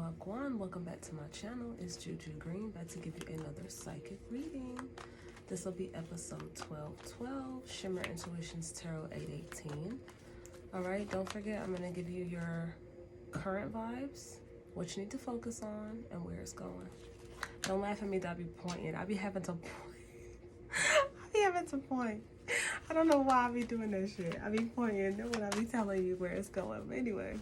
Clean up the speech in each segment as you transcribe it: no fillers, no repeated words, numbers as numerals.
Wagwan, welcome back to my channel. It's Juju Green, back to give you another psychic reading. This will be episode 1212, Shimmer Intuitions Tarot 818. Alright, don't forget, I'm going to give you your current vibes, what you need to focus on, and where it's going. Don't laugh at me that I be pointing. I be having to point. I don't know why I be doing that shit. I be pointing when I be telling you where it's going. But anyway,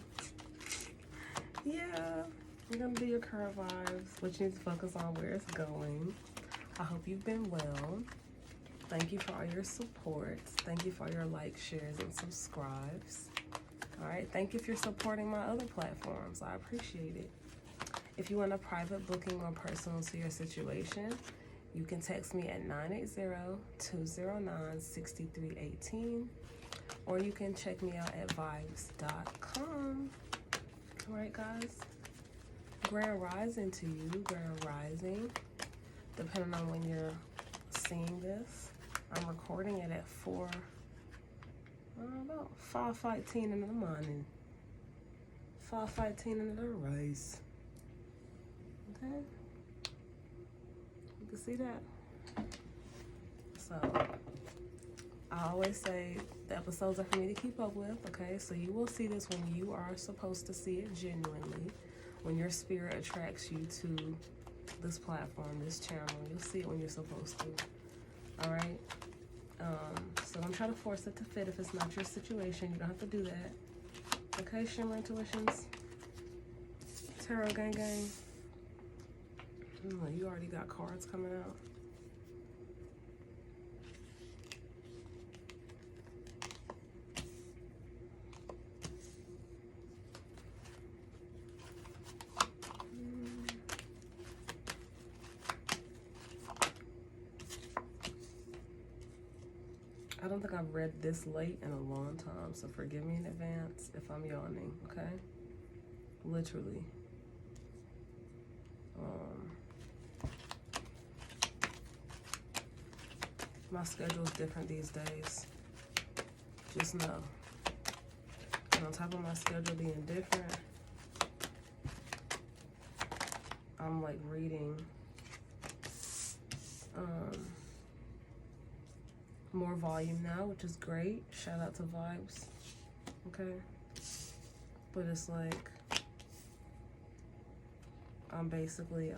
yeah, we're gonna do your current vibes, what you need to focus on, where it's going. I hope you've been well. Thank you for all your support. Thank you for all your likes, shares, and subscribes. All right, thank you for supporting my other platforms. I appreciate it. If you want a private booking or personal to your situation, you can text me at 980-209-6318, or you can check me out at vibes.com. All right, guys. Grand Rising to you, Grand Rising. Depending on when you're seeing this, I'm recording it at about 5:15 in the morning. 5:15 in the rise. Okay. You can see that. So I always say the episodes are for me to keep up with, okay? So you will see this when you are supposed to see it genuinely. When your spirit attracts you to this platform, this channel, you'll see it when you're supposed to. All right? So don't try to force it to fit if it's not your situation. You don't have to do that. Okay, Shimmer Intuitions? Tarot Gang Gang? You already got cards coming out. I don't think I've read this late in a long time, so forgive me in advance if I'm yawning, okay? Literally. My schedule's different these days. Just know. And on top of my schedule being different, I'm like reading more volume now, which is great. Shout out to Vibes. Okay. But it's like I'm basically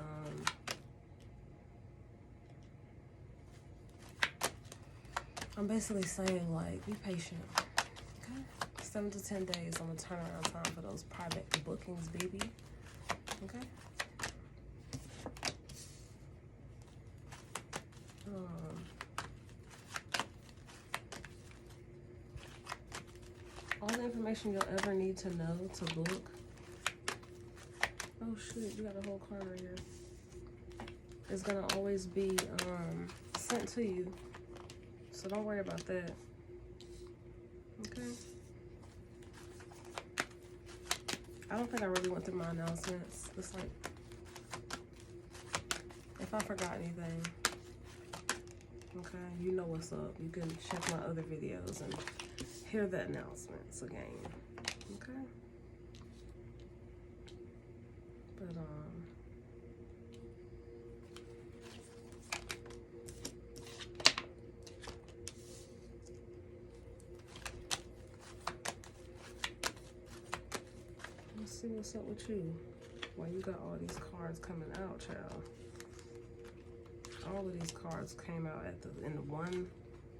saying, like, be patient, okay? 7 to 10 days on the turnaround time for those private bookings, baby, okay? All the information you'll ever need to know to book. Oh, shit, you got a whole card right here. It's gonna always be sent to you. So don't worry about that. Okay? I don't think I really went through my announcements. It's like, if I forgot anything, okay, you know what's up. You can check my other videos and hear the announcements again. Okay? But, let's see what's up with you. Why you got all these cards coming out, child. All of these cards came out in the one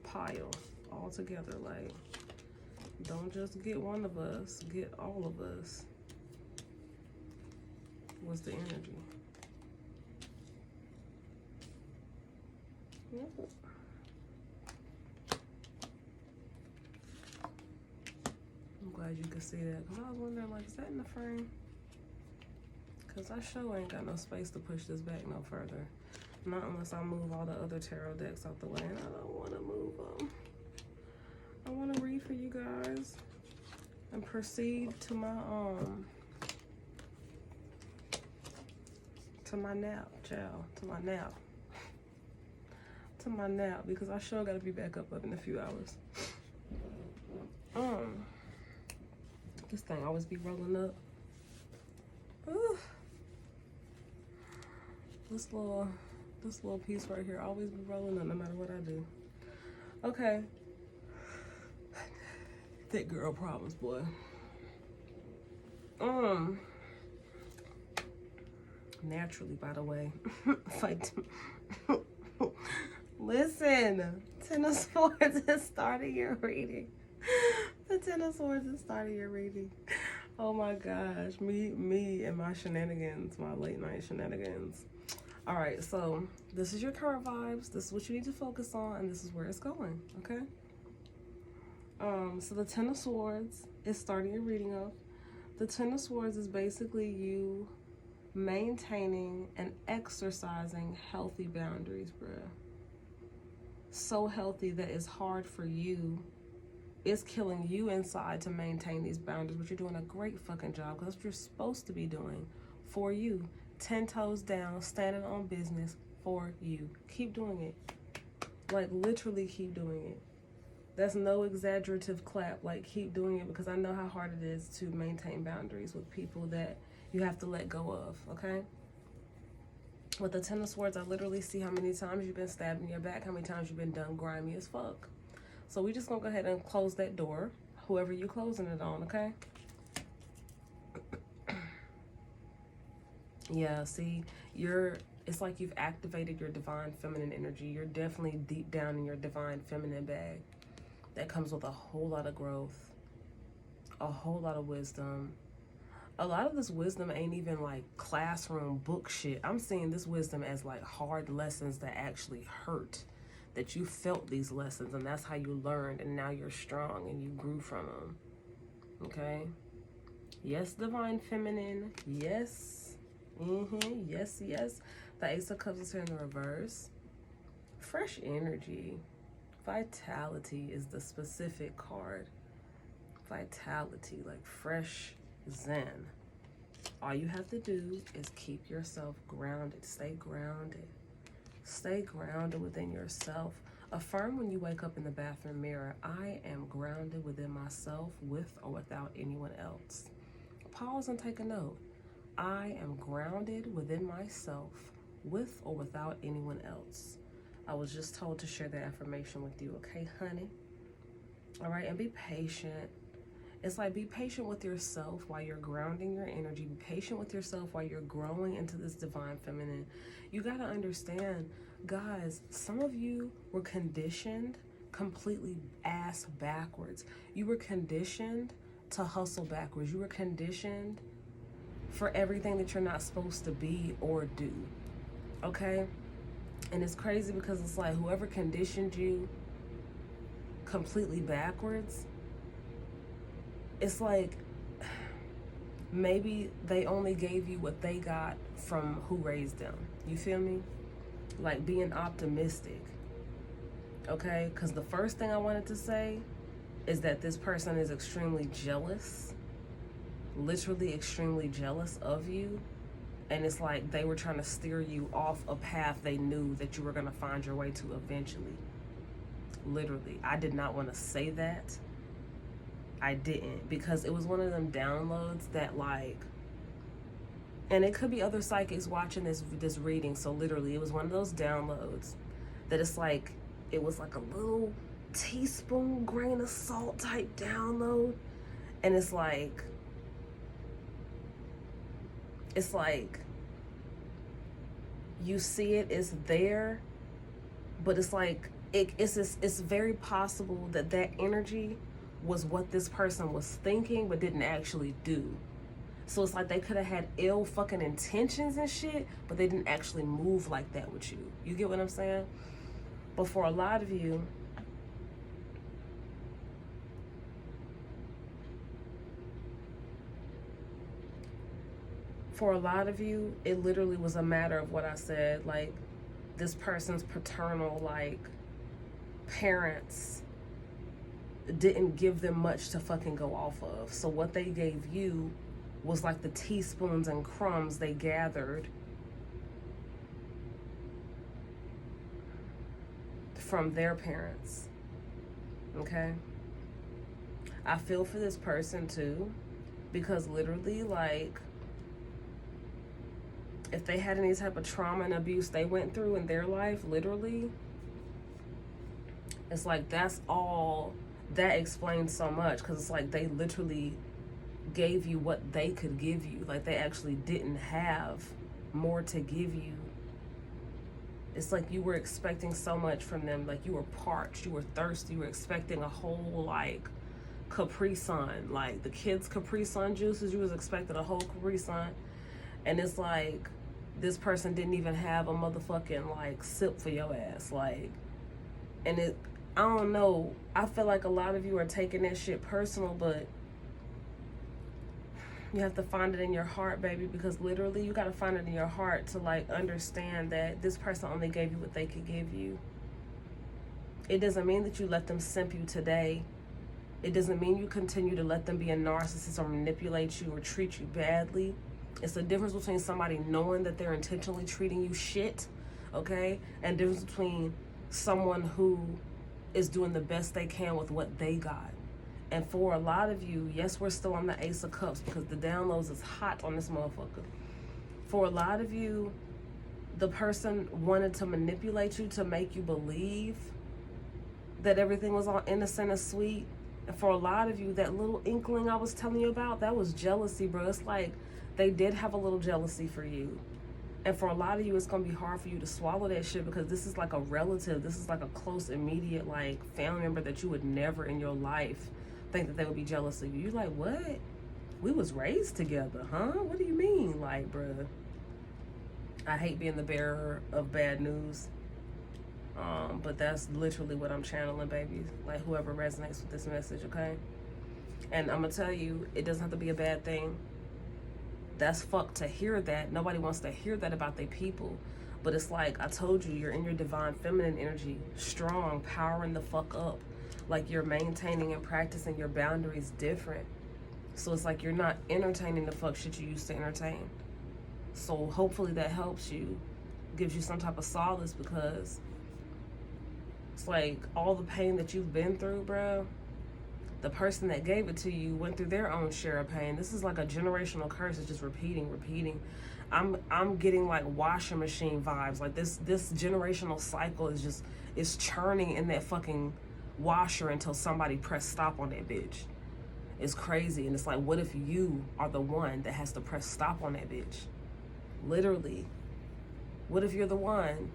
pile all together. Like, don't just get one of us, get all of us. What's the energy? Yep. I'm glad you could see that, because I was wondering, like, is that in the frame? Because I sure ain't got no space to push this back no further. Not unless I move all the other tarot decks out the way, and I don't want to move them. I want to read for you guys and proceed to my nap, child. To my nap, because I sure got to be back up in a few hours. This thing always be rolling up. Ooh. This little piece right here always be rolling up no matter what I do. Okay. Thick girl problems, boy. Naturally, by the way. Like, listen, Ten of Swords is starting your reading. The Ten of Swords is starting your reading. Oh my gosh, me and my shenanigans, my late night shenanigans. All right, so this is your current vibes. This is what you need to focus on, and this is where it's going. Okay. So the Ten of Swords is starting your reading of. The Ten of Swords is basically you maintaining and exercising healthy boundaries, bruh. So healthy that it's hard for you. It's killing you inside to maintain these boundaries, but you're doing a great fucking job because that's what you're supposed to be doing for you. 10 toes down, standing on business for you. Keep doing it. Like, literally keep doing it. That's no exaggerative clap. Like, keep doing it because I know how hard it is to maintain boundaries with people that you have to let go of, okay? With the Ten of Swords, I literally see how many times you've been stabbed in your back, how many times you've been done grimy as fuck. So we just gonna go ahead and close that door, whoever you closing it on, okay? Yeah, see, it's like you've activated your divine feminine energy. You're definitely deep down in your divine feminine bag. That comes with a whole lot of growth, a whole lot of wisdom. A lot of this wisdom ain't even like classroom book shit. I'm seeing this wisdom as like hard lessons that actually hurt. That you felt these lessons and that's how you learned, and now you're strong and you grew from them. Okay? Yes, divine feminine. Yes. Yes, yes. The Ace of Cups is here in the reverse. Fresh energy. Vitality is the specific card. Vitality, like fresh zen. All you have to do is keep yourself grounded. Stay grounded. Stay grounded within yourself. Affirm when you wake up in the bathroom mirror, I am grounded within myself with or without anyone else. Pause and take a note. I am grounded within myself with or without anyone else. I was just told to share that affirmation with you, okay, honey? All right, and be patient. It's like, be patient with yourself while you're grounding your energy. Be patient with yourself while you're growing into this divine feminine. You got to understand, guys, some of you were conditioned completely ass backwards. You were conditioned to hustle backwards. You were conditioned for everything that you're not supposed to be or do. Okay? And it's crazy because it's like whoever conditioned you completely backwards, it's like maybe they only gave you what they got from who raised them. You feel me? Like being optimistic. Okay? Because the first thing I wanted to say is that this person is extremely jealous. Literally extremely jealous of you. And it's like they were trying to steer you off a path they knew that you were going to find your way to eventually. Literally. I did not want to say that. I didn't, because it was one of them downloads that like, and it could be other psychics watching this reading, so literally it was one of those downloads that it's like, it was like a little teaspoon grain of salt type download, and it's like you see it, it's there, but it's like it's very possible that that energy was what this person was thinking but didn't actually do. So it's like they could have had ill fucking intentions and shit, but they didn't actually move like that with you. You get what I'm saying? But for a lot of you, it literally was a matter of what I said, like this person's paternal like parents didn't give them much to fucking go off of. So what they gave you was like the teaspoons and crumbs they gathered from their parents. Okay? I feel for this person too, because literally like if they had any type of trauma and abuse they went through in their life, literally, it's like that's all that explains so much, because it's like they literally gave you what they could give you. Like they actually didn't have more to give you. It's like you were expecting so much from them. Like you were parched, you were thirsty, you were expecting a whole like Capri Sun, like the kids Capri Sun juices, you was expecting a whole Capri Sun, and it's like this person didn't even have a motherfucking like sip for your ass. Like, and it, I don't know, I feel like a lot of you are taking that shit personal, but you have to find it in your heart, baby, because literally you got to find it in your heart to like understand that this person only gave you what they could give you. It doesn't mean that you let them simp you today. It doesn't mean you continue to let them be a narcissist or manipulate you or treat you badly. It's the difference between somebody knowing that they're intentionally treating you shit, okay, and the difference between someone who is doing the best they can with what they got. And for a lot of you, yes, we're still on the Ace of Cups because the downloads is hot on this motherfucker. For a lot of you, the person wanted to manipulate you to make you believe that everything was all innocent and sweet. And for a lot of you, that little inkling I was telling you about, that was jealousy, bro. It's like they did have a little jealousy for you. And for a lot of you, it's going to be hard for you to swallow that shit because this is like a relative. This is like a close, immediate, like family member that you would never in your life think that they would be jealous of you. You're like, what? We was raised together, huh? What do you mean? Like, bruh, I hate being the bearer of bad news. But that's literally what I'm channeling, baby. Like, whoever resonates with this message, okay? And I'm gonna tell you, it doesn't have to be a bad thing. That's fucked to hear that. Nobody wants to hear that about their people. But it's like, I told you, you're in your divine feminine energy, strong, powering the fuck up. Like you're maintaining and practicing your boundaries different. So it's like you're not entertaining the fuck shit you used to entertain. So hopefully that helps you, gives you some type of solace, because it's like all the pain that you've been through, bro, the person that gave it to you went through their own share of pain. This is like a generational curse. It's just repeating. I'm getting like washing machine vibes. Like this generational cycle is churning in that fucking washer until somebody press stop on that bitch. It's crazy. And it's like, what if you are the one that has to press stop on that bitch? Literally. What if you're the one?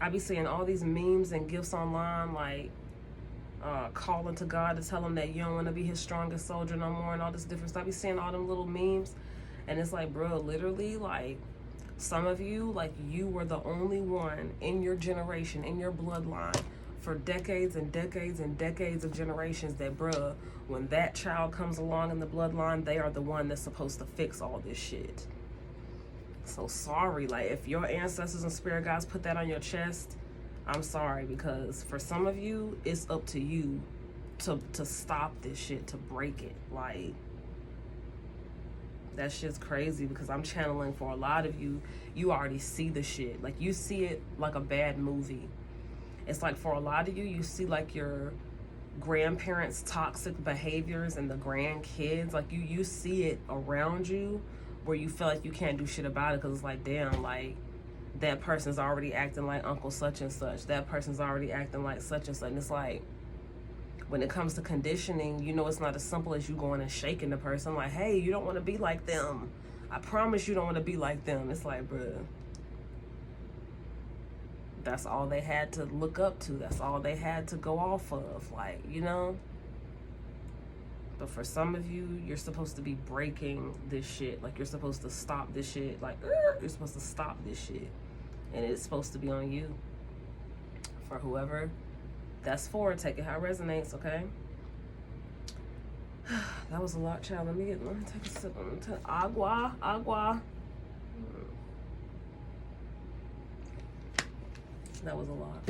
I be seeing all these memes and gifts online, like calling to God to tell him that you don't want to be his strongest soldier no more and all this different stuff. I be seeing all them little memes, and it's like, bro, literally, like, some of you, like, you were the only one in your generation, in your bloodline, for decades and decades and decades of generations that, bruh, when that child comes along in the bloodline, they are the one that's supposed to fix all this shit. So sorry, like, if your ancestors and spirit guides put that on your chest, I'm sorry, because for some of you, it's up to you to stop this shit, to break it. Like, that shit's crazy, because I'm channeling for a lot of you, you already see the shit. Like, you see it like a bad movie. It's like for a lot of you, you see like your grandparents' toxic behaviors and the grandkids. Like, you see it around you where you feel like you can't do shit about it, because it's like, damn, like, that person's already acting like Uncle such and such. That person's already acting like such and such. And it's like, when it comes to conditioning, you know, it's not as simple as you going and shaking the person like, hey, you don't want to be like them. I promise you don't want to be like them. It's like, bruh, that's all they had to look up to. That's all they had to go off of. Like, you know? But for some of you, you're supposed to be breaking this shit. Like, you're supposed to stop this shit. Like, you're supposed to stop this shit. And it's supposed to be on you. For whoever that's for, take it how it resonates, okay? That was a lot, child. Let me take a sip. Agua. That was a lot.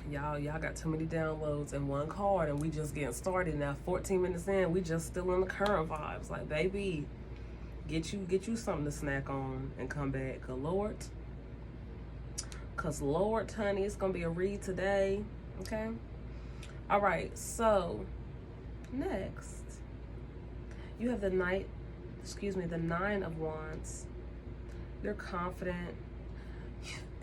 Y'all got too many downloads in one card, and we just getting started now. 14 minutes in, we just still in the current vibes. Like, baby, get you something to snack on and come back. Cause Lord, honey, it's gonna be a read today. Okay. All right. So next, you have the Knight excuse me, the Nine of Wands. You're confident.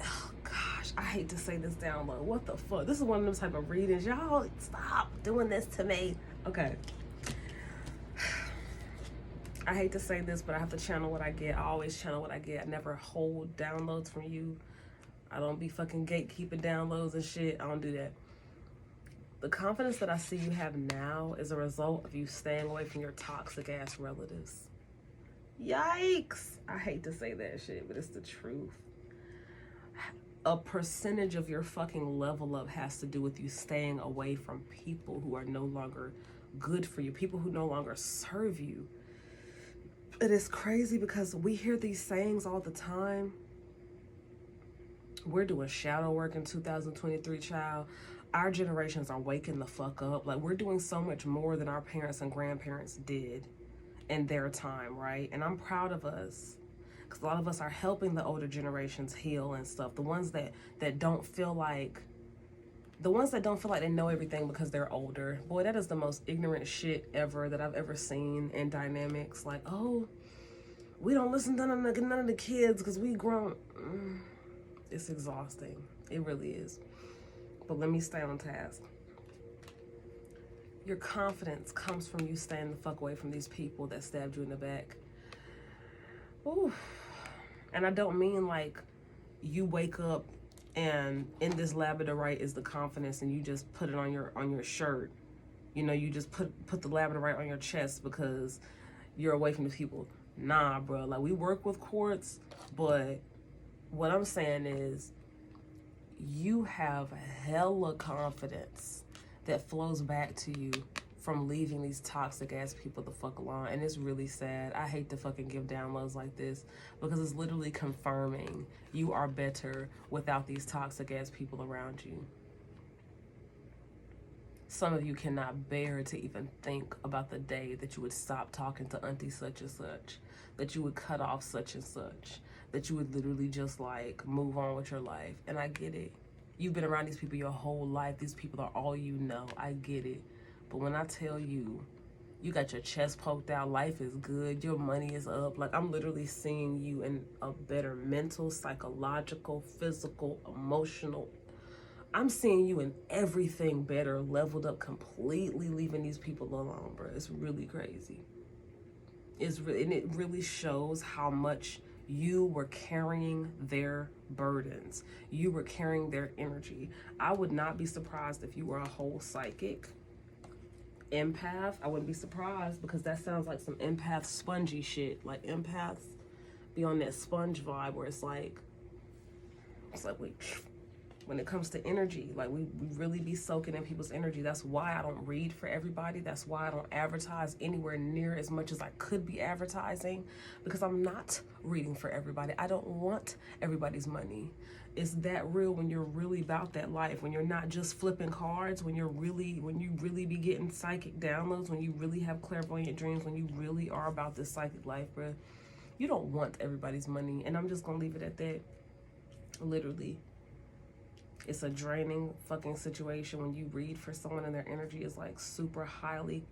Oh gosh, I hate to say this down low. What the fuck? This is one of those type of readings. Y'all stop doing this to me. Okay. I hate to say this, but I have to channel what I get. I always channel what I get. I never hold downloads from you. I don't be fucking gatekeeping downloads and shit. I don't do that. The confidence that I see you have now is a result of you staying away from your toxic ass relatives. Yikes. I hate to say that shit, but it's the truth. A percentage of your fucking level up has to do with you staying away from people who are no longer good for you, people who no longer serve you. It is crazy because we hear these sayings all the time. We're doing shadow work in 2023, child. Our generations are waking the fuck up. Like, we're doing so much more than our parents and grandparents did in their time, right? And I'm proud of us, because a lot of us are helping the older generations heal and stuff. The ones that don't feel like they know everything because they're older. Boy, that is the most ignorant shit ever that I've ever seen in dynamics. Like, oh, we don't listen to none of the kids because we grown. It's exhausting. It really is. But let me stay on task. Your confidence comes from you staying the fuck away from these people that stabbed you in the back. Ooh. And I don't mean like you wake up and in this labradorite is the confidence and you just put it on your shirt. You know, you just put the labradorite on your chest because you're away from the people. Nah, bro. Like, we work with quartz, but what I'm saying is you have hella confidence that flows back to you from leaving these toxic ass people the fuck alone. And it's really sad. I hate to fucking give downloads like this because it's literally confirming you are better without these toxic ass people around you. Some of you cannot bear to even think about the day that you would stop talking to auntie such and such, that you would cut off such and such, that you would literally just like move on with your life. And I get it. You've been around these people your whole life. These people are all you know. I get it. But when I tell you, you got your chest poked out, life is good, your money is up, like, I'm literally seeing you in a better mental, psychological, physical, emotional. I'm seeing you in everything better, leveled up completely, leaving these people alone, bro. It's really crazy. And it really shows how much you were carrying their burdens. You were carrying their energy. I would not be surprised if you were a whole psychic, empath. I wouldn't be surprised because that sounds like some empath spongy shit. Like, empaths be on that sponge vibe where it's like wait, when it comes to energy, like we really be soaking in people's energy. That's why I don't read for everybody. That's why I don't advertise anywhere near as much as I could be advertising, because I'm not reading for everybody. I don't want everybody's money. It's that real when you're really about that life, when you're not just flipping cards, when you really be getting psychic downloads, when you really have clairvoyant dreams, when you really are about this psychic life, bro. You don't want everybody's money, and I'm just gonna leave it at that. Literally. It's a draining fucking situation when you read for someone and their energy is like super highly,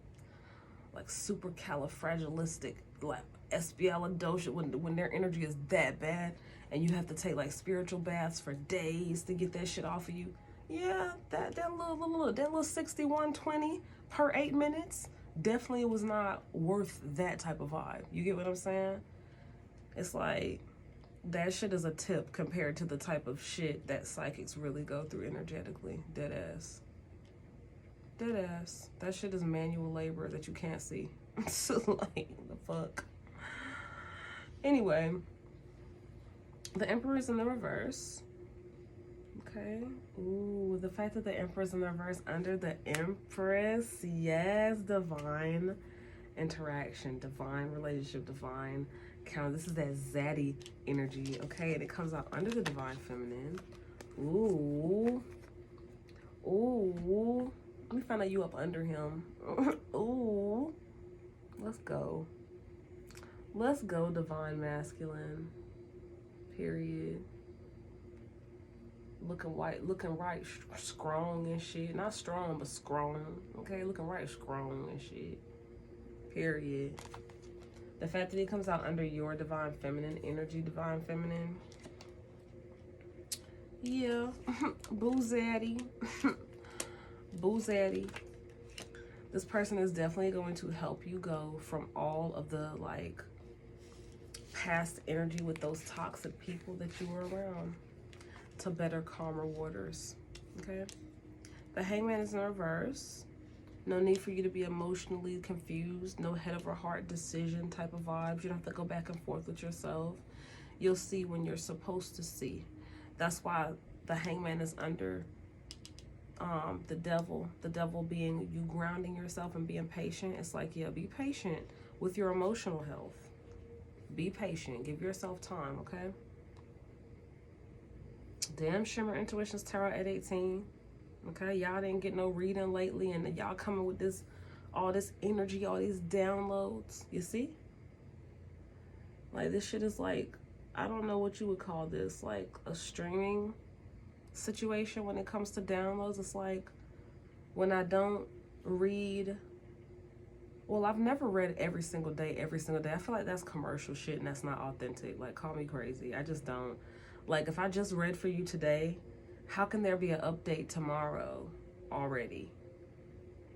like super califragilistic, like espialidocious, when their energy is that bad and you have to take like spiritual baths for days to get that shit off of you. Yeah, that little 6120 per 8 minutes definitely was not worth that type of vibe. You get what I'm saying? It's like, that shit is a tip compared to the type of shit that psychics really go through energetically. Dead ass. Dead ass. That shit is manual labor that you can't see. So, like, the fuck. Anyway, the Emperor's in the reverse. Okay. Ooh, the fact that the Emperor's in the reverse under the Empress. Yes, divine interaction, divine relationship, divine count. This is that zaddy energy, okay? And it comes out under the divine feminine. Ooh. Ooh. Let me find out you up under him. Ooh. Let's go. Let's go, divine masculine. Period. Looking white, looking right, strong and shit. Not strong, but strong. Okay, looking right, strong and shit. Period. The fact that he comes out under your divine feminine energy, divine feminine. Yeah. Boo zaddy. Boo zaddy. This person is definitely going to help you go from all of the like past energy with those toxic people that you were around to better, calmer waters. Okay? The Hangman is in reverse. No need for you to be emotionally confused. No head over heart decision type of vibes. You don't have to go back and forth with yourself. You'll see when you're supposed to see. That's why the Hangman is under the devil being you grounding yourself and being patient. It's like, yeah, be patient with your emotional health. Be patient. Give yourself time, okay? Damn Shimmer Intuitions Tarot at 18. Okay, y'all didn't get no reading lately, and y'all coming with this, all this energy, all these downloads. You see? Like, this shit is like, I don't know what you would call this, like a streaming situation when it comes to downloads. It's like when I don't read, well, I've never read every single day. I feel like that's commercial shit and that's not authentic. Like, call me crazy. I just don't. Like, if I just read for you today, how can there be an update tomorrow already?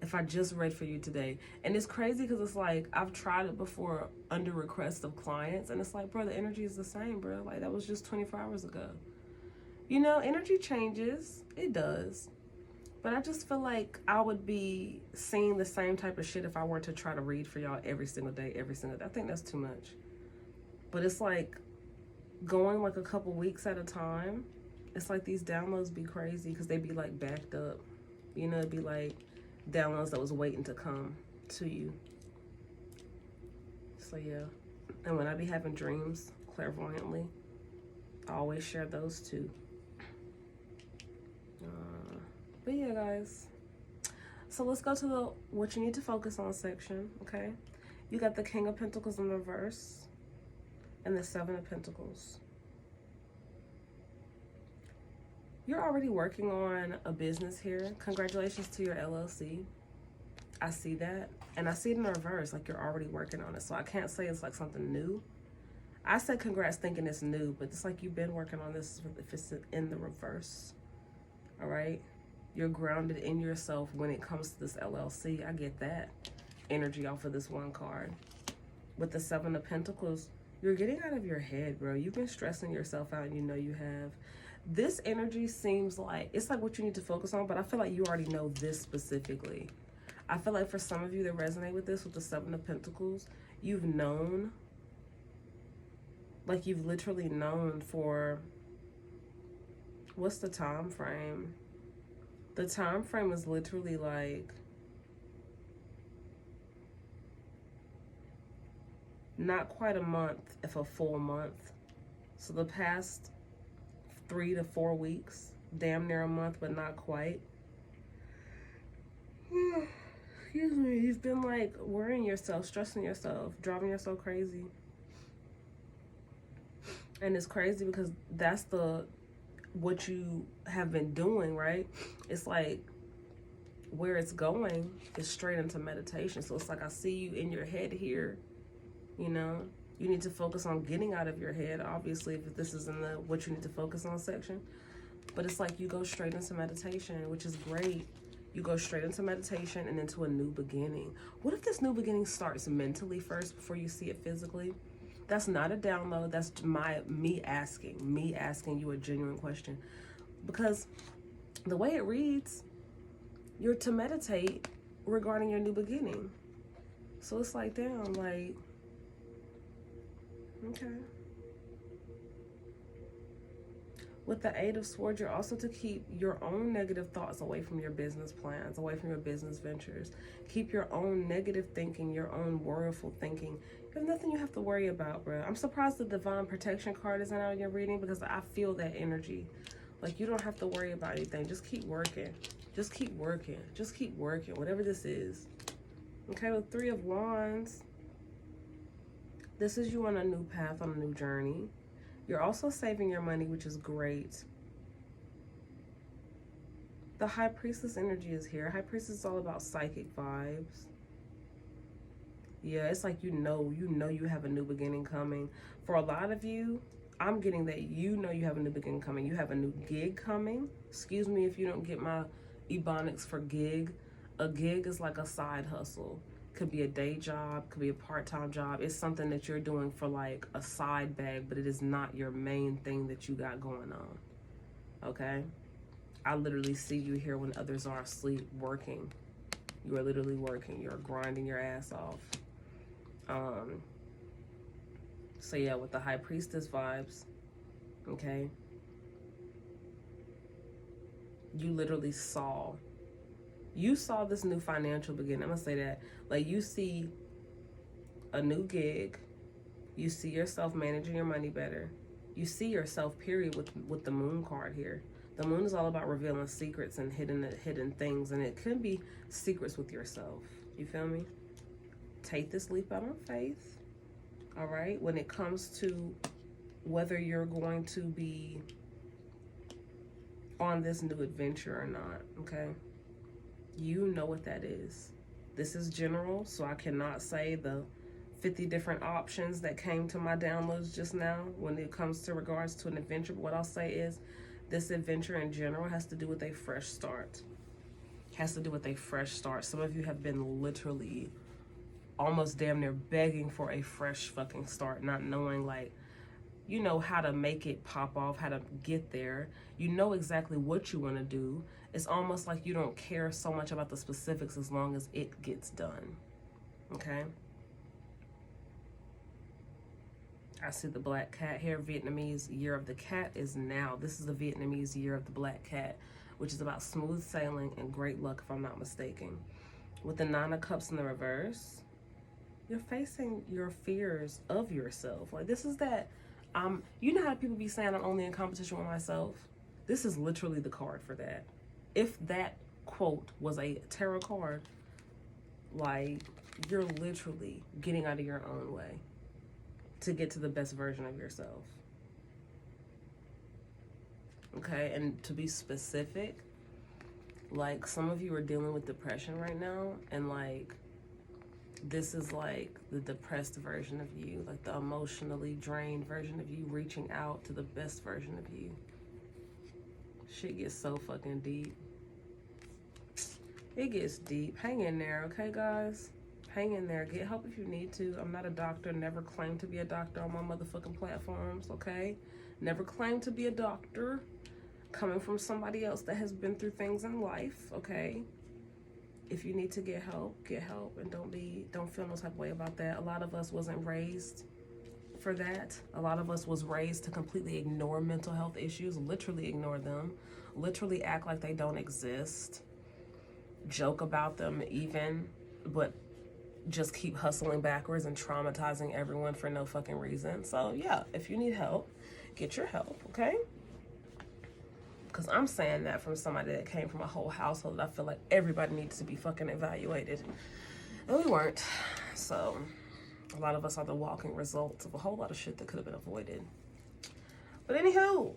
If I just read for you today. And it's crazy because it's like, I've tried it before under request of clients, and it's like, bro, the energy is the same, bro. Like, that was just 24 hours ago. You know, energy changes. It does. But I just feel like I would be seeing the same type of shit if I were to try to read for y'all every single day. I think that's too much. But it's like going like a couple weeks at a time. It's like these downloads be crazy because they be like backed up. You know, it'd be like downloads that was waiting to come to you. So yeah. And when I be having dreams clairvoyantly, I always share those too. But yeah, guys. So let's go to the what you need to focus on section, okay? You got the King of Pentacles in reverse and the Seven of Pentacles. You're already working on a business here. Congratulations to your LLC. I see that. And I see it in reverse, like you're already working on it. So I can't say it's like something new. I said congrats thinking it's new, but it's like you've been working on this if it's in the reverse. All right? You're grounded in yourself when it comes to this LLC. I get that energy off of this one card. With the Seven of Pentacles, you're getting out of your head, bro. You've been stressing yourself out, and you know you have. This energy seems like, it's like what you need to focus on, but I feel like you already know this specifically. I feel like for some of you that resonate with this, with the Seven of Pentacles, you've known, like you've literally known for, what's the time frame? The time frame is literally like not quite a month, if a full month. So the past 3 to 4 weeks, damn near a month, but not quite. Excuse me. You've been like worrying yourself, stressing yourself, driving yourself crazy. And it's crazy because that's what you have been doing, right? It's like where it's going is straight into meditation. So it's like I see you in your head here, you know. You need to focus on getting out of your head, obviously, if this is in the what you need to focus on section. But it's like you go straight into meditation, which is great. You go straight into meditation and into a new beginning. What if this new beginning starts mentally first before you see it physically? That's not a download. That's me asking you a genuine question. Because the way it reads, you're to meditate regarding your new beginning. So it's like, damn, like, okay. With the Eight of Swords, you're also to keep your own negative thoughts away from your business plans, away from your business ventures. Keep your own negative thinking, your own worryful thinking. There's nothing you have to worry about, bro. I'm surprised the Divine Protection card isn't out in your reading because I feel that energy. Like, you don't have to worry about anything. Just keep working. Just keep working. Just keep working, whatever this is. Okay, with Three of Wands, this is you on a new path, on a new journey. You're also saving your money, which is great. The High Priestess energy is here. High Priestess is all about psychic vibes. Yeah, it's like you know you have a new beginning coming. For a lot of you, I'm getting that you know you have a new beginning coming. You have a new gig coming. Excuse me if you don't get my ebonics for gig. A gig is like a side hustle. Could be a day job, could be a part-time job. It's something that you're doing for like a side bag, but it is not your main thing that you got going on. Okay? I literally see you here when others are asleep working. You are literally working. You're grinding your ass off. So yeah, with the High Priestess vibes, okay, you literally saw this new financial beginning. I'm gonna say that. Like, you see a new gig, you see yourself managing your money better, you see yourself, period, with the moon card here. The moon is all about revealing secrets and hidden things, and it could be secrets with yourself. You feel me? Take this leap out on faith. All right, when it comes to whether you're going to be on this new adventure or not, okay? You know what that is. This is general, so I cannot say the 50 different options that came to my downloads just now when it comes to regards to an adventure. But what I'll say is this adventure in general has to do with a fresh start. Has to do with a fresh start. Some of you have been literally almost damn near begging for a fresh fucking start, not knowing, like, you know, how to make it pop off, how to get there. You know exactly what you want to do. It's almost like you don't care so much about the specifics as long as it gets done. Okay? I see the black cat here. Vietnamese year of the cat is now. This is the Vietnamese year of the black cat, which is about smooth sailing and great luck, if I'm not mistaken. With the Nine of Cups in the reverse, you're facing your fears of yourself. Like, this is that, you know how people be saying I'm only in competition with myself? This is literally the card for that. If that quote was a tarot card, like, you're literally getting out of your own way to get to the best version of yourself. Okay, and to be specific, like, some of you are dealing with depression right now, and like, this is like the depressed version of you, like the emotionally drained version of you reaching out to the best version of you. Shit gets so fucking deep. It gets deep. Hang in there, okay, guys? Hang in there. Get help if you need to. I'm not a doctor. Never claimed to be a doctor on my motherfucking platforms, okay? Never claimed to be a doctor. Coming from somebody else that has been through things in life, okay? If you need to get help, and don't feel no type of way about that. A lot of us wasn't raised for that. A lot of us was raised to completely ignore mental health issues, literally ignore them, literally act like they don't exist, joke about them even, but just keep hustling backwards and traumatizing everyone for no fucking reason. So yeah, if you need help, get your help, okay? Because I'm saying that from somebody that came from a whole household that I feel like everybody needs to be fucking evaluated. And we weren't. So a lot of us are the walking results of a whole lot of shit that could have been avoided. But anywho,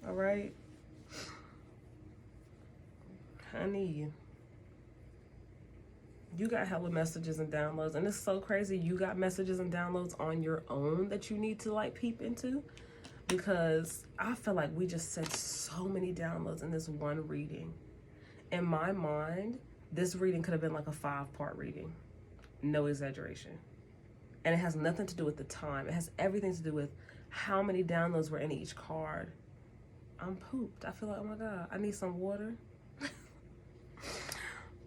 all right, honey, you got hella messages and downloads, and it's so crazy you got messages and downloads on your own that you need to like peep into, because I feel like we just said so many downloads in this one reading. In my mind, this reading could have been like a 5-part reading, no exaggeration. And it has nothing to do with the time. It has everything to do with how many downloads were in each card. I'm pooped. I feel like, oh my God, I need some water.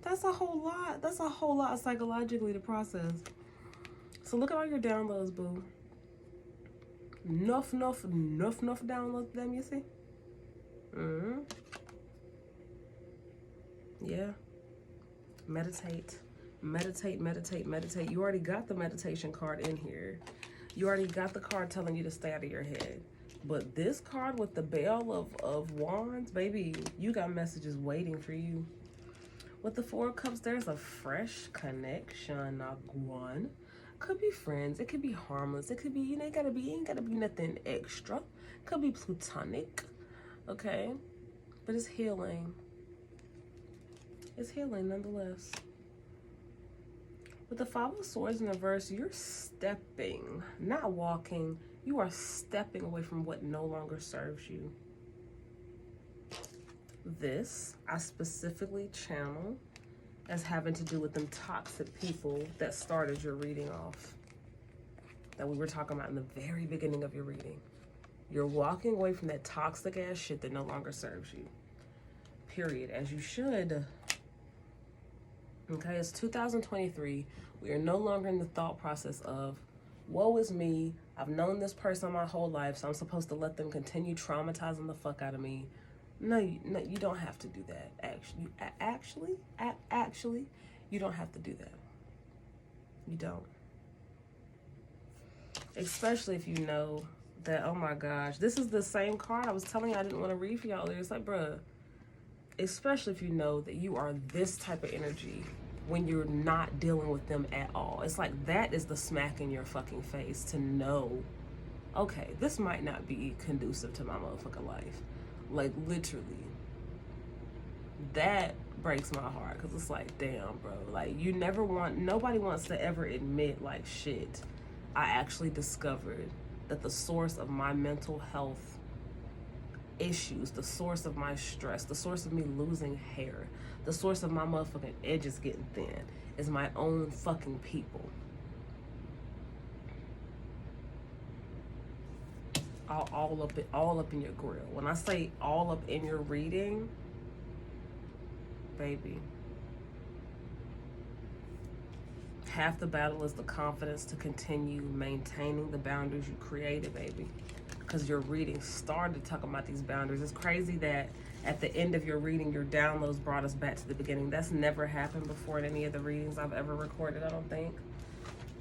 That's a whole lot. That's a whole lot psychologically to process. So look at all your downloads, boo. Enough downloads them, you see? Yeah. Meditate. You already got the meditation card in here. You already got the card telling you to stay out of your head. But this card with the Bell of Wands, baby, you got messages waiting for you. With the Four of Cups, there's a fresh connection, not one. Could be friends, it could be harmless, it could be, you know, it ain't gotta be nothing extra. Could be platonic, okay? But it's healing. It's healing nonetheless. With the Five of Swords in reverse, you're stepping, not walking. You are stepping away from what no longer serves you. This, I specifically channel as having to do with them toxic people that started your reading off. That we were talking about in the very beginning of your reading. You're walking away from that toxic ass shit that no longer serves you. Period. As you should. Okay, it's 2023. We are no longer in the thought process of, woe is me. I've known this person my whole life, so I'm supposed to let them continue traumatizing the fuck out of me. No, you don't have to do that. Actually, you don't have to do that. You don't. Especially if you know that, oh my gosh, this is the same card I was telling you I didn't want to read for y'all earlier. It's like, bruh, especially if you know that you are this type of energy when you're not dealing with them at all. It's like that is the smack in your fucking face to know, okay, this might not be conducive to my motherfucking life. Like, literally. That breaks my heart, because it's like, damn, bro. Like, nobody wants to ever admit, like, shit, I actually discovered that the source of my mental health issues, the source of my stress, the source of me losing hair, the source of my motherfucking edges getting thin is my own fucking people. All up in your grill. When I say all up in your reading, baby, half the battle is the confidence to continue maintaining the boundaries you created, baby. Because your reading started talking about these boundaries. It's crazy that at the end of your reading, your downloads brought us back to the beginning. That's never happened before in any of the readings I've ever recorded, I don't think.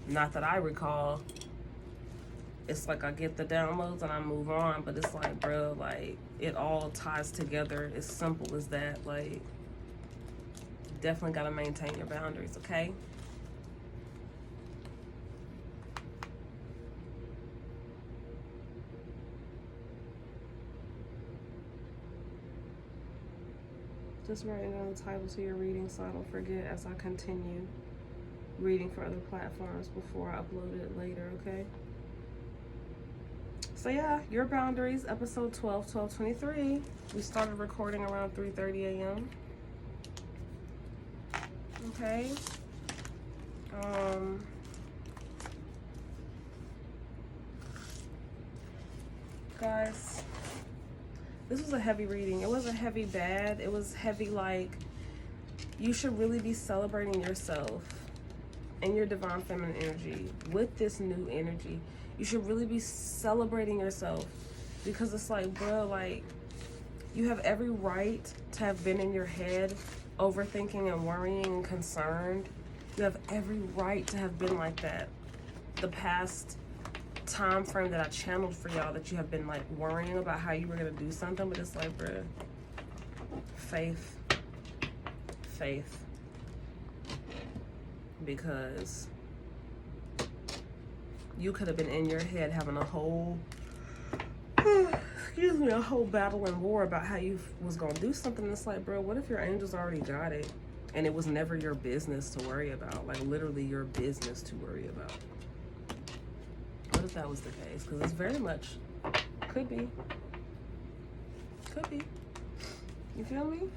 Not that I recall. It's like I get the downloads and I move on, but it's like, bro, like, it all ties together. As simple as that. Like, definitely got to maintain your boundaries, okay? Just writing down the title to your reading so I don't forget as I continue reading for other platforms before I upload it later, okay? So yeah, your boundaries, episode 12/12/23. We started recording around 3:30 a.m. Okay. Guys, this was a heavy reading. It wasn't heavy bad. It was heavy like you should really be celebrating yourself and your divine feminine energy with this new energy. You should really be celebrating yourself, because it's like, bro, like, you have every right to have been in your head overthinking and worrying and concerned. You have every right to have been like that. The past time frame that I channeled for y'all, that you have been like worrying about how you were gonna do something, but it's like, bro, faith. Because you could have been in your head having a whole, a whole battle and war about how you was gonna do something. It's like, bro, what if your angels already got it and it was never your business to worry about? Like, literally your business to worry about. What if that was the case? Because it's very much could be. You feel me?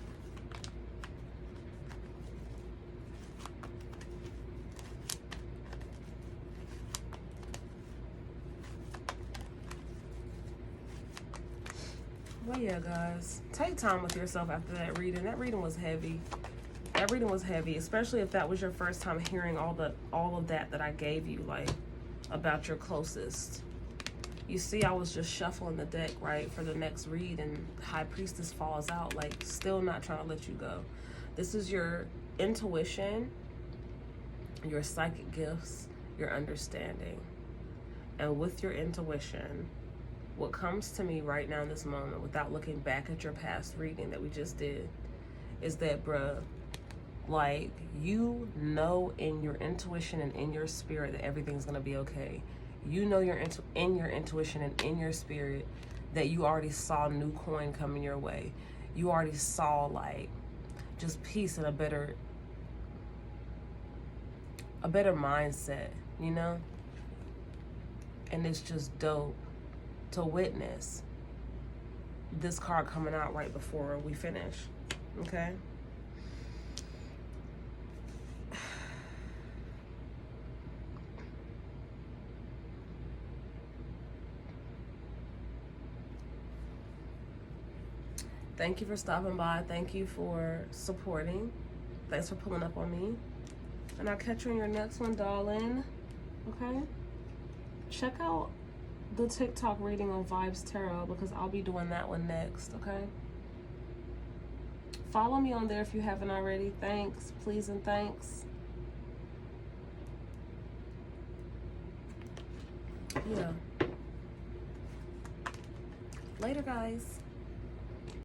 Well, yeah, guys, take time with yourself after that reading. That reading was heavy. That reading was heavy, especially if that was your first time hearing all of that I gave you, like, about your closest. You see, I was just shuffling the deck, right, for the next read, and High Priestess falls out, like, still not trying to let you go. This is your intuition, your psychic gifts, your understanding. And with your intuition, what comes to me right now in this moment, without looking back at your past reading that we just did, is that, bruh, like, you know in your intuition and in your spirit that everything's gonna be okay. You know in your intuition and in your spirit that you already saw new coin coming your way. You already saw, like, just peace and a better mindset, you know? And it's just dope to witness this card coming out right before we finish, okay? Thank you for stopping by. Thank you for supporting. Thanks for pulling up on me. And I'll catch you in your next one, darling. Okay? Check out the TikTok reading on Vibes Tarot because I'll be doing that one next, okay? Follow me on there if you haven't already. Thanks, please, and thanks. Yeah. Later, guys.